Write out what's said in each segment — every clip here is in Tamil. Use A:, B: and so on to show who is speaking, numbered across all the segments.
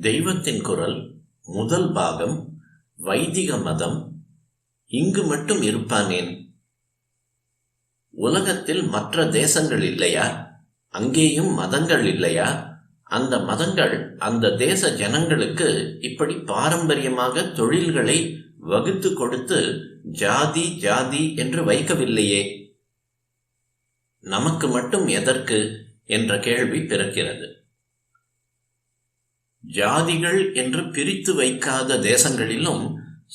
A: தெய்வத்தின் குரல் முதல் பாகம். வைதிக மதம். இங்கு மட்டும் இருப்பானேன்? உலகத்தில் மற்ற தேசங்கள் இல்லையா? அங்கேயும் மதங்கள் இல்லையா? அந்த மதங்கள் அந்த தேச ஜனங்களுக்கு இப்படி பாரம்பரியமாக தொழில்களை வகுத்து கொடுத்து ஜாதி ஜாதி என்று வைக்கவில்லையே. நமக்கு மட்டும் எதற்கு என்ற கேள்வி பிறக்கிறது. ஜாதிகள் என்று பிரித்து வைக்காத தேசங்களிலும்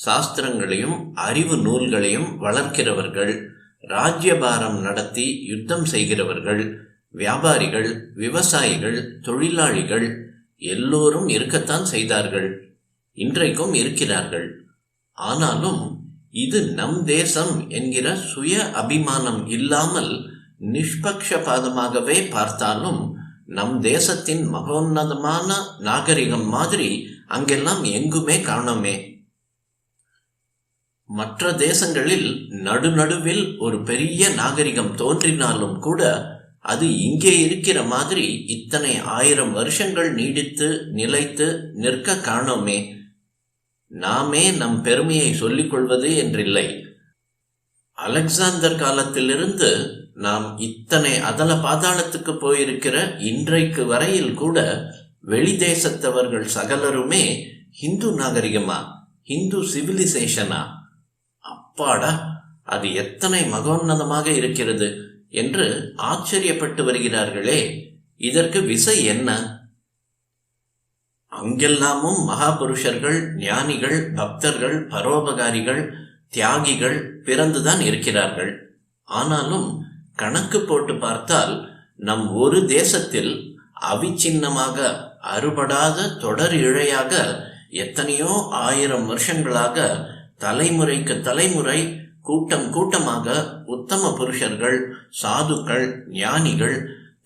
A: சாஸ்திரங்களையும் அறிவு நூல்களையும் வளர்க்கிறவர்கள், ராஜ்யபாரம் நடத்தி யுத்தம் செய்கிறவர்கள், வியாபாரிகள், விவசாயிகள், தொழிலாளிகள் எல்லோரும் இருக்கத்தான் செய்தார்கள். இன்றைக்கும் இருக்கிறார்கள். ஆனாலும் இது நம் தேசம் என்கிற சுய அபிமானம் இல்லாமல் நிஷ்பக்ஷபாதமாகவே பார்த்தாலும் நம் தேசத்தின் மகோன்னதமான நாகரிகம் மாதிரி அங்கெல்லாம் எங்குமே காணோமே. மற்ற தேசங்களில் நடுநடுவில் ஒரு பெரிய நாகரிகம் தோன்றினாலும் கூட அது இங்கே இருக்கிற மாதிரி இத்தனை 1000 வருஷங்கள் நீடித்து நிலைத்து நிற்க காணோமே. நாமே நம் பெருமையை சொல்லிக் கொள்வது என்றில்லை. அலெக்சாந்தர் காலத்திலிருந்து நாம் இத்தனை அதல பாதாளத்துக்கு போயிருக்கிற இன்றைக்கு வரையில் கூட வெளி தேசத்தவர்கள் சகலருமே ஹிந்து நாகரிகமா, ஹிந்து சிவிலைசேஷனா, அப்பாடா அது எத்தனை மகோன்னதமாக இருக்கிறது என்று ஆச்சரியப்பட்டு வருகிறார்களே. இதற்கு விசை என்ன? அங்கெல்லாமும் மகாபுருஷர்கள், ஞானிகள், பக்தர்கள், பரோபகாரிகள், தியாகிகள் பிறந்துதான் இருக்கிறார்கள். ஆனாலும் கணக்கு போட்டு பார்த்தால் நம் ஒரு தேசத்தில் அவிச்சின்னமாக அறுபடாத தொடர் இழையாக எத்தனையோ 1000 வருஷங்களாக தலைமுறைக்கு தலைமுறை கூட்டம் கூட்டமாக உத்தம புருஷர்கள், சாதுக்கள், ஞானிகள்,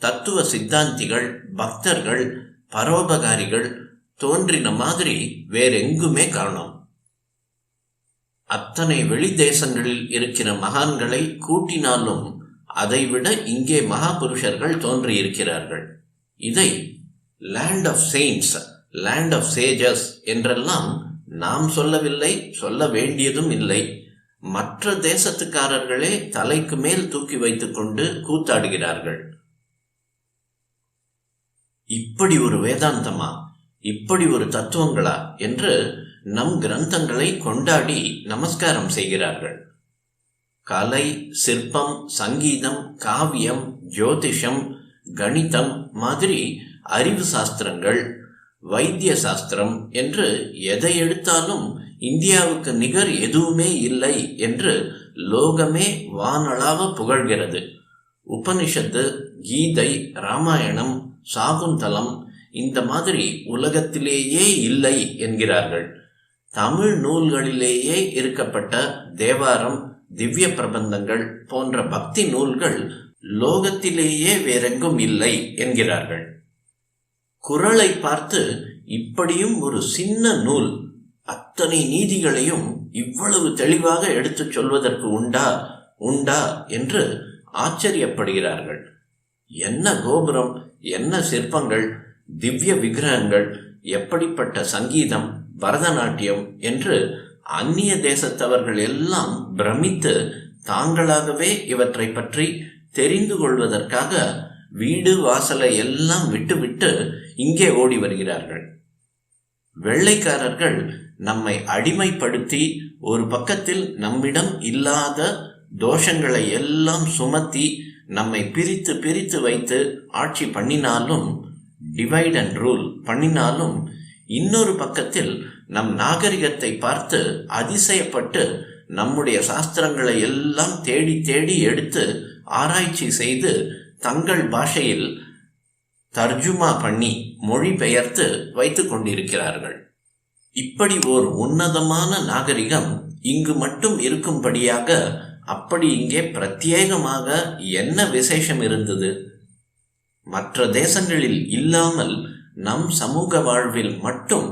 A: தத்துவ சித்தாந்திகள், பக்தர்கள், பரோபகாரிகள் தோன்றின மாதிரி வேறெங்குமே காணோம். அத்தனை வெளி தேசங்களில் இருக்கிற மகான்களை கூட்டினாலும் அதைவிட இங்கே மகாபுருஷர்கள் தோன்றியிருக்கிறார்கள். இதை land of saints, land of sages என்றெல்லாம் நாம் சொல்லவில்லை, சொல்ல வேண்டியதும் இல்லை. மற்ற தேசத்துக்காரர்களே தலைக்கு மேல் தூக்கி வைத்துக் கொண்டு கூத்தாடுகிறார்கள். இப்படி ஒரு வேதாந்தமா, இப்படி ஒரு தத்துவங்களா என்று நம் கிரந்தங்களை கொண்டாடி நமஸ்காரம் செய்கிறார்கள். கலை, சிற்பம், சங்கீதம், காவியம், ஜோதிஷம், கணிதம் மாதிரி அறிவு சாஸ்திரங்கள், வைத்திய சாஸ்திரம் என்று எதை எடுத்தாலும் இந்தியாவுக்கு நிகர் எதுவுமே இல்லை என்று லோகமே வானளாவ புகழ்கிறது. உபனிஷத்து, கீதை, ராமாயணம், சாகுந்தலம் இந்த மாதிரி உலகத்திலேயே இல்லை என்கிறார்கள். தமிழ் நூல்களிலேயே இருக்கப்பட்ட தேவாரம், திவ்ய பிரபந்தங்கள் போன்ற பக்தி நூல்கள் லோகத்திலேயே வேறெங்கும் இல்லை என்கிறார்கள். குறளை பார்த்து இப்படியும் ஒரு சின்ன நூல் அத்தனை நீதிகளையும் இவ்வளவு தெளிவாக எடுத்துச் சொல்வதற்கு உண்டா என்று ஆச்சரியப்படுகிறார்கள். என்ன கோபுரம், என்ன சிற்பங்கள், திவ்ய விக்கிரகங்கள், எப்படிப்பட்ட சங்கீதம், பரதநாட்டியம் என்று அந்நிய தேசத்தவர்கள் எல்லாம் பிரமித்து தாங்களாகவே இவற்றை பற்றி தெரிந்து கொள்வதற்காக வீடு வாசலை எல்லாம் விட்டுவிட்டு இங்கே ஓடி வருகிறார்கள். வெள்ளைக்காரர்கள் நம்மை அடிமைப்படுத்தி ஒரு பக்கத்தில் நம்மிடம் இல்லாத தோஷங்களை எல்லாம் சுமத்தி நம்மை பிரித்து பிரித்து வைத்து ஆட்சி பண்ணினாலும், டிவைட் அண்ட் ரூல் பண்ணினாலும், இன்னொரு பக்கத்தில் நம் நாகரிகத்தை பார்த்து அதிசயப்பட்டு நம்முடைய சாஸ்திரங்களை எல்லாம் தேடி தேடி எடுத்து ஆராய்ச்சி செய்து தங்கள் பாஷையில் தர்ஜுமா பண்ணி மொழிபெயர்த்து வைத்துக் கொண்டிருக்கிறார்கள். இப்படி ஓர் உன்னதமான நாகரிகம் இங்கு மட்டும் இருக்கும்படியாக அப்படி இங்கே பிரத்யேகமாக என்ன விசேஷம் இருந்தது? மற்ற தேசங்களில் இல்லாமல் நம் சமூக வாழ்வில் மட்டும்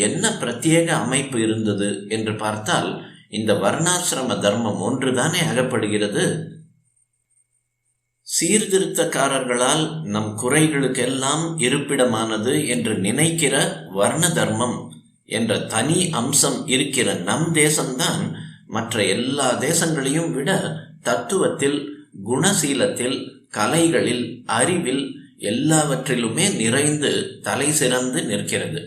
A: என்ன பிரத்யேக அமைப்பு இருந்தது என்று பார்த்தால் இந்த வர்ணாசிரம தர்மம் ஒன்றுதானே அகப்படுகிறது. சீர்திருத்தக்காரர்களால் நம் குறைகளுக்கெல்லாம் இருப்பிடமானது என்று நினைக்கிற வர்ண தர்மம் என்ற தனி அம்சம் இருக்கிற நம் தேசம்தான் மற்ற எல்லா தேசங்களையும் விட தத்துவத்தில், குணசீலத்தில், கலைகளில், அறிவில் எல்லாவற்றிலுமே நிறைந்து தலை சிறந்து நிற்கிறது.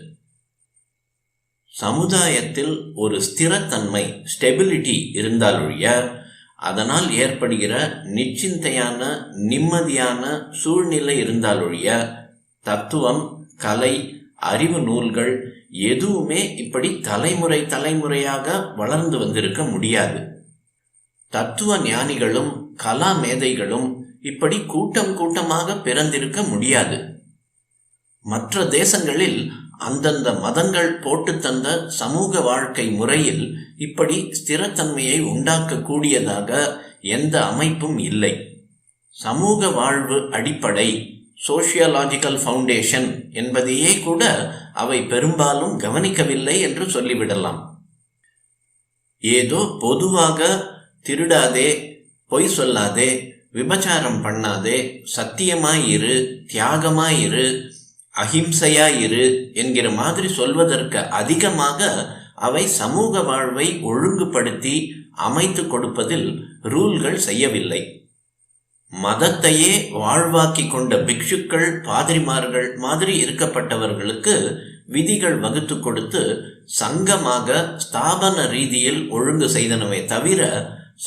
A: சமுதாயத்தில் ஒரு ஸ்திரத்தன்மை, ஸ்டெபிலிட்டி இருந்தாலொழிய அதனால் ஏற்படுகிற நிச்சிந்தையான நிம்மதியான சூழ்நிலை இருந்தாலொழிய தத்துவம், கலை, அறிவு நூல்கள் எதுவுமே இப்படி தலைமுறை தலைமுறையாக வளர்ந்து வந்திருக்க முடியாது. தத்துவ ஞானிகளும் கலா மேதைகளும் இப்படி கூட்டம் கூட்டமாக பிறந்திருக்க முடியாது. மற்ற தேசங்களில் அந்தந்த மதங்கள் போட்டு தந்த சமூக வாழ்க்கை முறையில் இப்படி ஸ்திரத்தன்மையை உண்டாக்கக்கூடியதாக எந்த அமைப்பும் இல்லை. சமூக வாழ்வு அடிப்படை, சோஷியலாஜிக்கல் ஃபவுண்டேஷன் என்பதையே கூட அவை பெரும்பாலும் கவனிக்கவில்லை என்று சொல்லிவிடலாம். ஏதோ பொதுவாக திருடாதே, பொய் சொல்லாதே, விபச்சாரம் பண்ணாதே, சத்தியமாயிரு, தியாகமாயிரு, அஹிம்சையாயிரு என்கிற மாதிரி சொல்வதற்கு அதிகமாக அவை சமூக வாழ்வை ஒழுங்குபடுத்தி அமைத்து கொடுப்பதில் ரூல்கள் செய்யவில்லை. மதத்தையே வாழ்வாக்கி கொண்ட பிக்ஷுக்கள், பாதிரிமார்கள் மாதிரி இருக்கப்பட்டவர்களுக்கு விதிகள் வகுத்து கொடுத்து சங்கமாக ஸ்தாபன ரீதியில் ஒழுங்கு செய்தனவே தவிர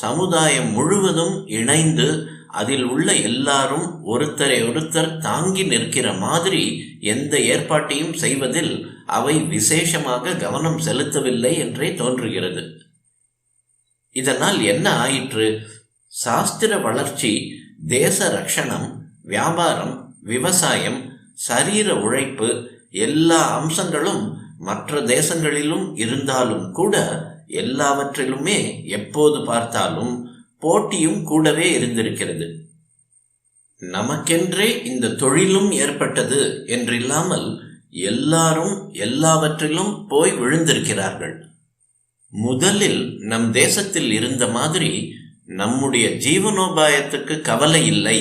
A: சமுதாயம் முழுவதும் இணைந்து அதில் உள்ள எல்லாரும் ஒருத்தரை ஒருத்தர் தாங்கி நிற்கிற மாதிரி எந்த ஏற்பாட்டையும் செய்வதில் அவை விசேஷமாக கவனம் செலுத்தவில்லை என்றே தோன்றுகிறது. இதனால் என்ன ஆயிற்று? சாஸ்திர வளர்ச்சி, தேச ரட்சணம், வியாபாரம், விவசாயம், சரீர உழைப்பு எல்லா அம்சங்களும் மற்ற தேசங்களிலும் இருந்தாலும் கூட எல்லாவற்றிலுமே எப்போது பார்த்தாலும் போட்டியும் கூடவே இருந்திருக்கிறது. நமக்கென்றே இந்த தொழிலும் ஏற்பட்டது என்றில்லாமல் எல்லாரும் எல்லாவற்றிலும் போய் விழுந்திருக்கிறார்கள். முதலில் நம் தேசத்தில் இருந்த மாதிரி நம்முடைய ஜீவனோபாயத்துக்கு கவலை இல்லை,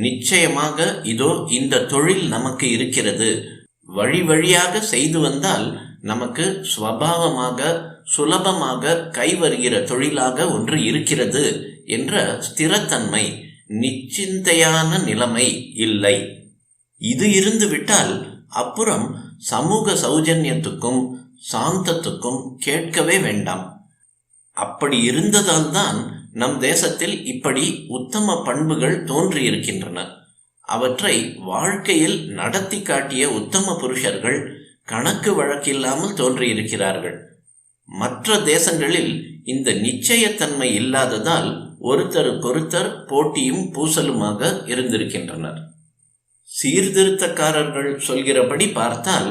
A: நிச்சயமாக இதோ இந்த தொழில் நமக்கு இருக்கிறது, வழி வழியாக செய்து வந்தால் நமக்கு ஸ்வபாவமாக சுலபமாக கைவருகிற தொழிலாக ஒன்று இருக்கிறது என்ற ஸ்திரத்தன்மை, நிச்சிந்தையான நிலைமை இல்லை. இது இருந்து விட்டால் அப்புறம் சமூக சௌஜன்யத்துக்கும் சாந்தத்துக்கும் கேட்கவே வேண்டாம். அப்படி இருந்ததால் தான் நம் தேசத்தில் இப்படி உத்தம பண்புகள் தோன்றியிருக்கின்றன. அவற்றை வாழ்க்கையில் நடத்தி காட்டிய உத்தம புருஷர்கள் கணக்கு வழக்கில்லாமல் தோன்றியிருக்கிறார்கள். மற்ற தேசங்களில் இந்த நிச்சயத்தன்மை இல்லாததால் ஒருத்தருக்கொருத்தர் போட்டியும் பூசலுமாக இருந்திருக்கின்றனர். சீர்திருத்தக்காரர்கள் சொல்கிறபடி பார்த்தால்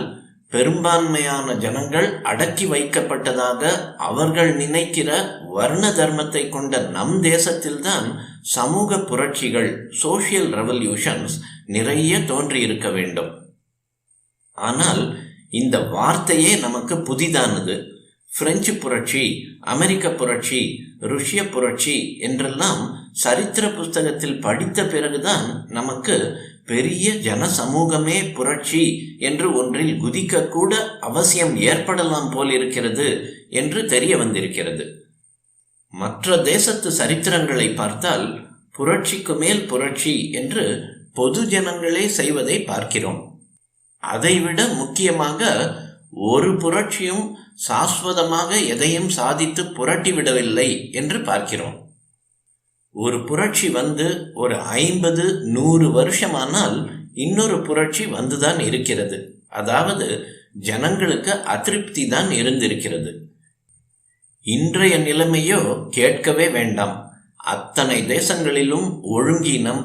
A: பெரும்பான்மையான ஜனங்கள் அடக்கி வைக்கப்பட்டதாக அவர்கள் நினைக்கிற வர்ண தர்மத்தை கொண்ட நம் தேசத்தில்தான் சமூக புரட்சிகள், சோஷியல் ரெவல்யூஷன்ஸ் நிறைய தோன்றியிருக்க வேண்டும். ஆனால் இந்த வார்த்தையே நமக்கு புதிதானது. பிரெஞ்சு புரட்சி, அமெரிக்க புரட்சி, ருஷ்ய புரட்சி என்றெல்லாம் சரித்திர புஸ்தகத்தில் படித்த பிறகுதான் நமக்கு பெரிய ஜன சமூகமே புரட்சி என்று ஒன்றில் குதிக்கக்கூட அவசியம் ஏற்படலாம் போலிருக்கிறது என்று தெரிய வந்திருக்கிறது. மற்ற தேசத்து சரித்திரங்களை பார்த்தால் புரட்சிக்கு மேல் புரட்சி என்று பொது ஜனங்களே செய்வதை பார்க்கிறோம். அதைவிட முக்கியமாக ஒரு புரட்சியும் சாஸ்வதமாக எதையும் சாதித்து புரட்டி விடவில்லை என்று பார்க்கிறோம். ஒரு புரட்சி வந்து ஒரு 50-100 வருஷமானால் இன்னொரு புரட்சி வந்துதான் இருக்கிறது. அதாவது ஜனங்களுக்கு அதிருப்தி தான் இருந்திருக்கிறது. இன்றைய நிலைமையோ கேட்கவே வேண்டாம். அத்தனை தேசங்களிலும் ஒழுங்கீனம்,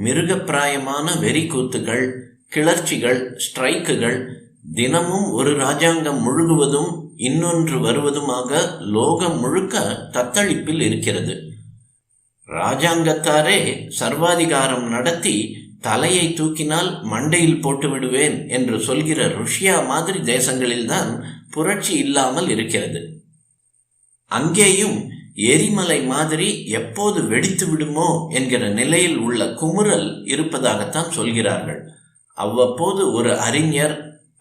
A: மிருகப்பிராயமான வெறிக்கூத்துகள், கிளர்ச்சிகள், ஸ்ட்ரைக்குகள், தினமும் ஒரு ராஜாங்கம் முழுகுவதும் இன்னொன்று வருவதுமாக லோகம் முழுக்க தத்தளிப்பில் இருக்கிறது. ராஜாங்கத்தாரே சர்வாதிகாரம் நடத்தி தலையை தூக்கினால் மண்டையில் போட்டு விடுவேன் என்று சொல்கிற ருஷ்யா மாதிரி தேசங்களில்தான் புரட்சி இல்லாமல் இருக்கிறது. அங்கேயும் எரிமலை மாதிரி எப்போது வெடித்து விடுமோ என்கிற நிலையில் உள்ள குமுறல் இருப்பதாகத்தான் சொல்கிறார்கள். அவ்வப்போது ஒரு அறிஞர்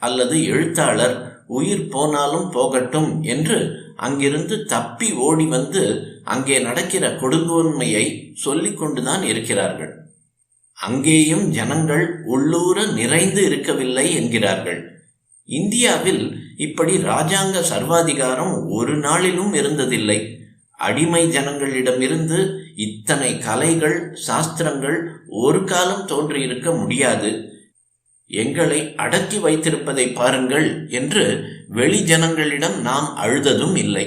A: அல்லது எழுத்தாளர் உயிர் போனாலும் போகட்டும் என்று அங்கிருந்து தப்பி ஓடி வந்து அங்கே நடக்கிற கொடுங்கோன்மையை சொல்லிக் கொண்டுதான் இருக்கிறார்கள். அங்கேயும் ஜனங்கள் உள்ளூர நிறைந்து இருக்கவில்லை என்கிறார்கள். இந்தியாவில் இப்படி இராஜாங்க சர்வாதிகாரம் ஒரு நாளிலும் இருந்ததில்லை. அடிமை ஜனங்களிடமிருந்து இத்தனை கலைகள் சாஸ்திரங்கள் ஒரு காலம் தோன்றியிருக்க முடியாது. எங்களை அடக்கி வைத்திருப்பதை பாருங்கள் என்று வெளி ஜனங்களிடம் நாம் அழுததும் இல்லை.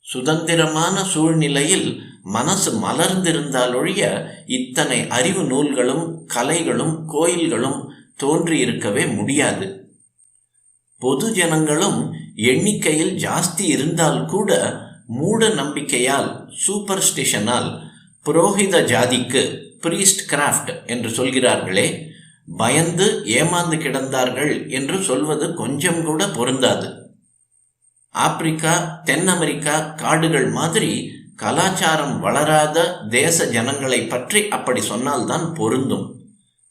A: சுதந்திரமான சூழ்நிலையில் மனசு மலர்ந்திருந்தாலொழிய இத்தனை அறிவு நூல்களும் கலைகளும் கோயில்களும் தோன்றியிருக்கவே முடியாது. பொது ஜனங்களும் எண்ணிக்கையில் ஜாஸ்தி இருந்தால் கூட மூட நம்பிக்கையால், சூப்பர்ஸ்டிஷனால், புரோகித ஜாதிக்கு பிரீஸ்ட் கிராஃப்ட் என்று சொல்கிறார்களே, பயந்து ஏமாந்து கிடந்தார்கள் என்று சொல்வது கொஞ்சம் கூட பொருந்தாது. ஆப்பிரிக்கா, தென் அமெரிக்கா காடுகள் மாதிரி கலாச்சாரம் வளராத தேச ஜனங்களை பற்றி அப்படி சொன்னால்தான் பொருந்தும்.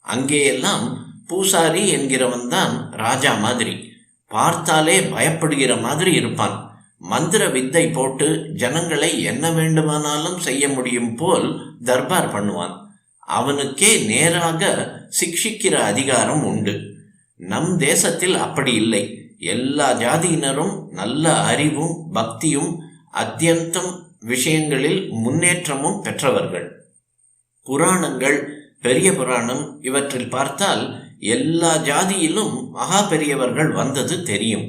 A: அங்கேயெல்லாம் பூசாரி என்கிறவன் தான் ராஜா மாதிரி, பார்த்தாலே பயப்படுகிற மாதிரி இருப்பான். மந்திர வித்தை போட்டு ஜனங்களை என்ன வேண்டுமானாலும் செய்ய முடியும் போல் தர்பார் பண்ணுவான். அவனுக்கே நேராக சிக்ஷிக்கிற அதிகாரம் உண்டு. நம் தேசத்தில் அப்படி இல்லை. எல்லா ஜாதியினரும் நல்ல அறிவும் பக்தியும் அத்தியந்தம் விஷயங்களில் முன்னேற்றமும் பெற்றவர்கள். புராணங்கள், பெரிய புராணம் இவற்றில் பார்த்தால் எல்லா ஜாதியிலும் மகா பெரியவர்கள் வந்தது தெரியும்.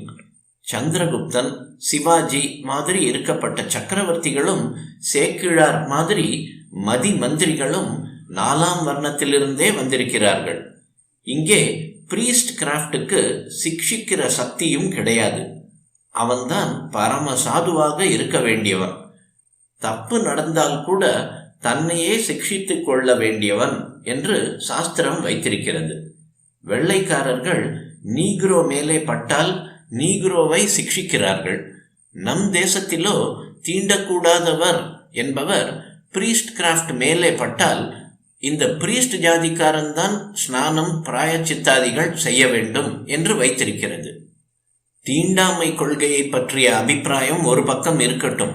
A: சந்திரகுப்தன், சிவாஜி மாதிரி இருக்கப்பட்ட சக்கரவர்த்திகளும் சேக்கிழார் மாதிரி மதி மந்திரிகளும் 4ஆம் வர்ணத்திலிருந்தே வந்திருக்கிறார்கள். இங்கே பிரீஸ்ட் கிராஃப்டுக்கு சிக்ஷிக்கிற சக்தியும் கிடையாது. அவன்தான் பரம சாதுவாக இருக்க வேண்டியவன். தப்பு நடந்தால் கூட தன்னையே சிக்ஷித்துக் கொள்ள வேண்டியவன் என்று சாஸ்திரம் வைத்திருக்கிறது. வெள்ளைக்காரர்கள் நீக்ரோ மேலே பட்டால் நீக்ரோவை சிக்ஷிக்கிறார்கள். நம் தேசத்திலோ தீண்டக்கூடாதவர் என்பவர் பிரீஸ்ட் கிராஃப்ட் மேலே பட்டால் இந்த பிரீஸ்ட் ஜாதிக்காரன் தான் ஸ்நானம் பிராயச்சித்தாதிகள் செய்ய வேண்டும் என்று வைத்திருக்கிறது. தீண்டாமை கொள்கையை பற்றிய அபிப்பிராயம் ஒரு பக்கம் இருக்கட்டும்.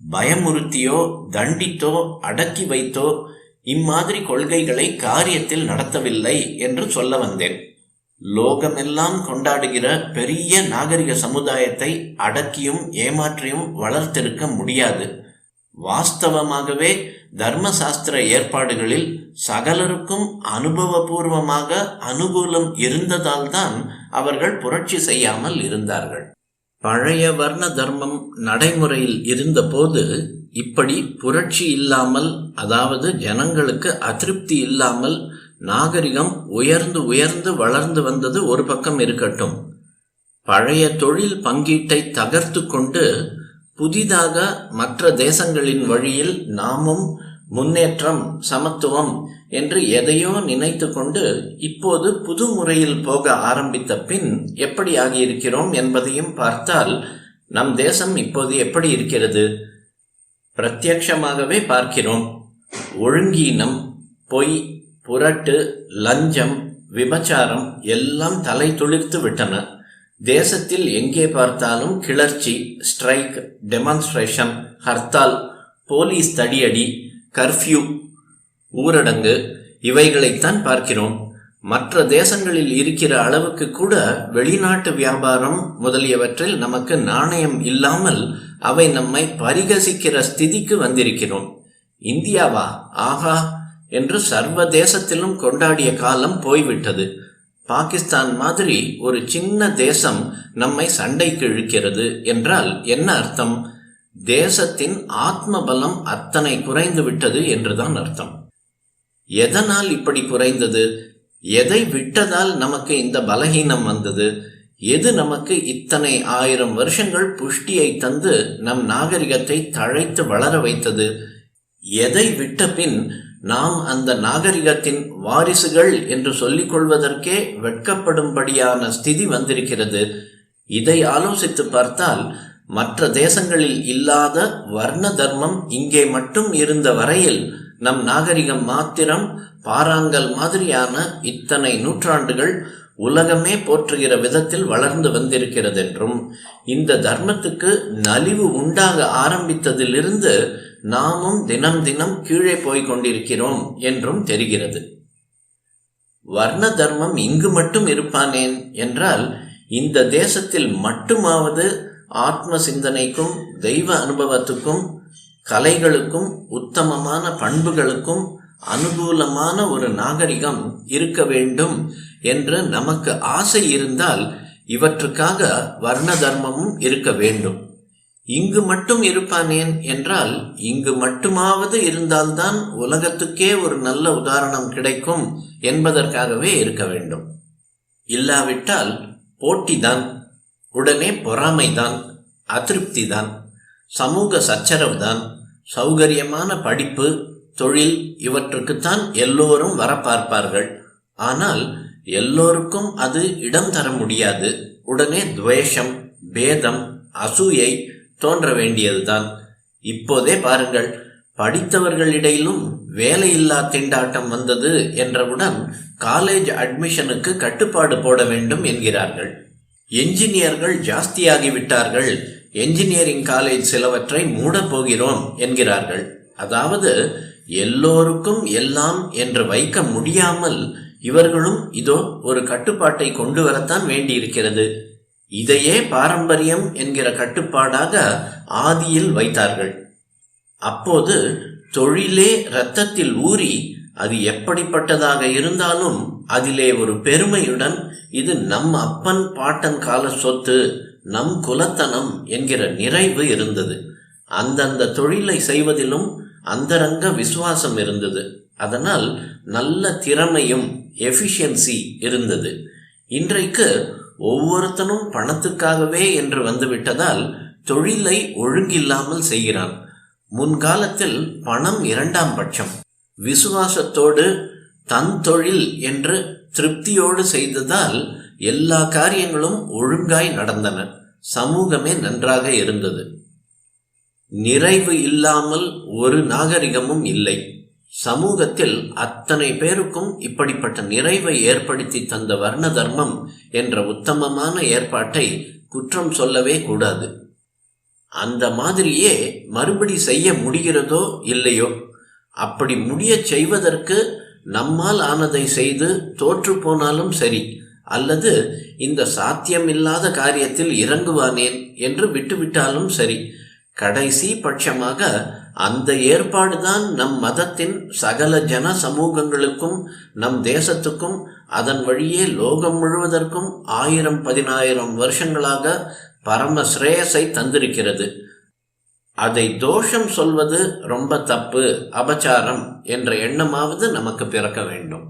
A: பயமுறுத்தியோ தண்டித்தோ அடக்கி வைத்தோ இம்மாதிரி கொள்கைகளை காரியத்தில் நடத்தவில்லை என்று சொல்ல வந்தேன். லோகமெல்லாம் கொண்டாடுகிற பெரிய நாகரிக சமுதாயத்தை அடக்கியும் ஏமாற்றியும் வளர்த்திருக்க முடியாது. வாஸ்தவமாகவே தர்மசாஸ்திர ஏற்பாடுகளில் சகலருக்கும் அனுபவபூர்வமாக அனுகூலம் இருந்ததால் தான் அவர்கள் புரட்சி செய்யாமல் இருந்தார்கள். பழைய வர்ண தர்மம் நடைமுறையில் இருந்தபோது இப்படி புரட்சி இல்லாமல், அதாவது ஜனங்களுக்கு அதிருப்தி இல்லாமல் நாகரிகம் உயர்ந்து உயர்ந்து வளர்ந்து வந்தது ஒரு பக்கம் இருக்கட்டும். பழைய தொழில் பங்கீட்டை தகர்த்து கொண்டு புதிதாக மற்ற தேசங்களின் வழியில் நாமும் முன்னேற்றம், சமத்துவம் என்று எதையோ நினைத்து கொண்டு இப்போது புது முறையில் போக ஆரம்பித்த பின் எப்படி ஆகியிருக்கிறோம் என்பதையும் பார்த்தால் நம் தேசம் இப்போது எப்படி இருக்கிறது? பிரத்யட்சமாகவே பார்க்கிறோம். ஒழுங்கீனம், பொய், புரட்டு, லஞ்சம், விபச்சாரம் எல்லாம் தலை துளிர்த்து விட்டன. தேசத்தில் எங்கே பார்த்தாலும் கிளர்ச்சி, ஸ்ட்ரைக், டெமான்ஸ்ட்ரேஷன், ஹர்த்தால், போலீஸ் தடியடி, கர்ஃப்யூ, ஊரடங்கு இவைகளைத்தான் பார்க்கிறோம். மற்ற தேசங்களில் இருக்கிற அளவுக்கு கூட வெளிநாட்டு வியாபாரம் முதலியவற்றில் நமக்கு நாணயம் இல்லாமல் அவை நம்மை பரிகசிக்கிற ஸ்திதிக்கு வந்திருக்கிறோம். இந்தியாவா ஆஹா என்று சர்வதேசத்திலும் கொண்டாடிய காலம் போய்விட்டது. பாகிஸ்தான் மாதிரி ஒரு சின்ன தேசம் நம்மை சண்டைக்கு இழுக்கிறது என்றால் என்ன அர்த்தம்? தேசத்தின் ஆத்ம பலம் அத்தனை குறைந்து விட்டது என்றுதான் அர்த்தம். எதனால் இப்படி குறைந்தது? எதை விட்டதால் நமக்கு இந்த பலகீனம் வந்தது? எது நமக்கு இத்தனை 1000 வருஷங்கள் புஷ்டியை தந்து நம் நாகரிகத்தை தழைத்து வளர வைத்தது? எதை விட்ட பின் நாம் அந்த நாகரிகத்தின் வாரிசுகள் என்று சொல்லிக் கொள்வதற்கே வெட்கப்படும்படியான ஸ்திதி வந்திருக்கிறது. இதை ஆலோசித்து பார்த்தால் மற்ற தேசங்களில் இல்லாத வர்ண தர்மம் இங்கே மட்டும் இருந்த வரையில் நம் நாகரிகம் மாத்திரம் பாறாங்கல் மாதிரியான இத்தனை நூற்றாண்டுகள் உலகமே போற்றுகிற விதத்தில் வளர்ந்து வந்திருக்கிறதென்றும், இந்த தர்மத்துக்கு நலிவு உண்டாக ஆரம்பித்ததிலிருந்து நாமும் தினம் தினம் கீழே போய்க் கொண்டிருக்கிறோம் என்றும் தெரிகிறது. வர்ண தர்மம் இங்கு மட்டும் இருப்பானேன் என்றால், இந்த தேசத்தில் மட்டுமாவது ஆத்ம சிந்தனைக்கும் தெய்வ அனுபவத்துக்கும் கலைகளுக்கும் உத்தமமான பண்புகளுக்கும் அனுகூலமான ஒரு நாகரிகம் இருக்க வேண்டும் என்று நமக்கு ஆசை இருந்தால் இவற்றுக்காக வர்ண தர்மமும் இருக்க வேண்டும். இங்கு மட்டும் இருப்பானேன் என்றால், இங்கு மட்டுமாவது இருந்தால்தான் உலகத்துக்கே ஒரு நல்ல உதாரணம் கிடைக்கும் என்பதற்காகவே இருக்க வேண்டும். இல்லாவிட்டால் போட்டிதான், உடனே பொறாமைதான், அதிருப்திதான், சமூக சச்சரவுதான், சௌகரியமான படிப்பு தொழில் இவற்றுக்குத்தான் எல்லோரும் வர பார்ப்பார்கள். ஆனால் எல்லோருக்கும் அது இடம் தர முடியாது. உடனே துவேஷம், பேதம், அசூயை தோன்ற வேண்டியதுதான். இப்போதே பாருங்கள், படித்தவர்களிடையிலும் வேலையில்லா திண்டாட்டம் வந்தது என்றவுடன் காலேஜ் அட்மிஷனுக்கு கட்டுப்பாடு போட வேண்டும் என்கிறார்கள். என்ஜினியர்கள் ஜாஸ்தியாகிவிட்டார்கள், என்ஜினியரிங் காலேஜ் சிலவற்றை மூடப் போகிறோம் என்கிறார்கள். அதாவது எல்லோருக்கும் எல்லாம் என்று வைக்க முடியாமல் இவர்களும் இதோ ஒரு கட்டுப்பாட்டை கொண்டு வரத்தான் வேண்டியிருக்கிறது. இதையே பாரம்பரியம் என்கிற கட்டுப்பாடாக ஆதியில் வைத்தார்கள். அப்போது தொழிலே இரத்தத்தில் ஊறி அது எப்படிப்பட்டதாக இருந்தாலும் அதிலே ஒரு பெருமையுடன் இது நம் அப்பன் பாட்டன் கால சொத்து, நம் குலத்தனம் என்கிற நிறைவு இருந்தது. அந்தந்த தொழிலை செய்வதிலும் அந்தரங்க விசுவாசம் இருந்தது. அதனால் நல்ல திறமையும் எஃபிஷியன்சி இருந்தது. இன்றைக்கு ஒவ்வொருத்தனும் பணத்துக்காகவே என்று வந்துவிட்டதால் தொழிலை ஒழுங்கில்லாமல் செய்கிறான். முன்காலத்தில் பணம் இரண்டாம் பட்சம். விசுவாசத்தோடு தன் தொழில் என்று திருப்தியோடு செய்ததால் எல்லா காரியங்களும் ஒழுங்காய் நடந்தன. சமூகமே நன்றாக இருந்தது. நிறைவு இல்லாமல் ஒரு நாகரிகமும் இல்லை. சமூகத்தில் அத்தனை பேருக்கும் இப்படிப்பட்ட நிறைவை ஏற்படுத்தி தந்த வர்ண தர்மம் என்ற உத்தமமான ஏற்பாட்டை குற்றம் சொல்லவே கூடாது. அந்த மாதிரியே மறுபடி செய்ய முடிகிறதோ இல்லையோ, அப்படி முடிய செய்வதற்கு நம்மால் ஆனதை செய்து தோற்று போனாலும் சரி, அல்லது இந்த சாத்தியமில்லாத காரியத்தில் இறங்குவானேன் என்று விட்டுவிட்டாலும் சரி, கடைசி பட்சமாக அந்த ஏற்பாடுதான் நம் மதத்தின் சகல ஜன சமூகங்களுக்கும் நம் தேசத்துக்கும் அதன் வழியே லோகம் முழுவதற்கும் 1000-10,000 வருஷங்களாக பரம ஸ்ரேயஸை தந்திருக்கிறது. அதை தோஷம் சொல்வது ரொம்ப தப்பு, அபச்சாரம் என்ற எண்ணமாவது நமக்கு பிறக்க வேண்டும்.